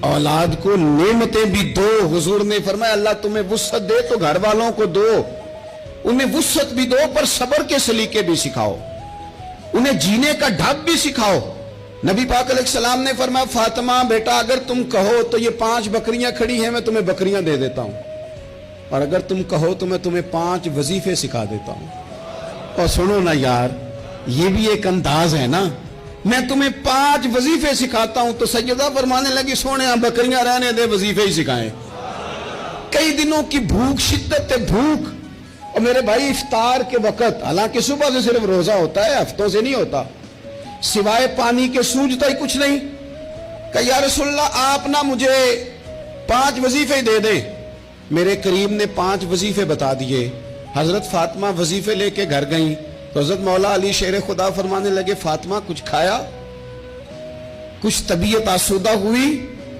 औलाद को नेमतें भी दो। हुजूर ने फरमाया अल्लाह तुम्हें वुसअत दे तो घर वालों को दो, उन्हें वुसअत भी दो पर सब्र के सलीके भी सिखाओ, उन्हें जीने का ढंग भी सिखाओ। नबी पाक अलैहिस्सलाम ने फरमाया फातिमा बेटा अगर तुम कहो तो ये 5 बकरियां खड़ी हैं मैं तुम्हें बकरियां दे देता हूं, और अगर तुम कहो तो मैं तुम्हें 5 वजीफे सिखा देता हूं। और सुनो ना यार, ये भी एक अंदाज है ना, मैं तुम्हें 5 वजीफे सिखाता हूं तो सैयदा फरमाने लगी सोने बकरियां रहने दे, वजीफे ही सिखाएं। कई दिनों की भूख, शिद्दत भूख, और मेरे भाई इफ्तार के वक्त, हालांकि सुबह से सिर्फ रोजा होता है, हफ्तों से नहीं होता, सिवाय पानी के सूझता ही कुछ नहीं। कहा या रसूलल्लाह आप ना मुझे 5 वजीफे दे दें। मेरे करीम ने 5 वजीफे बता दिए। हजरत फातिमा वजीफे लेके घर गई तो हजरत मौला अली शेर खुदा फरमाने लगे फातिमा कुछ खाया, कुछ तबीयत आसूदा हुई?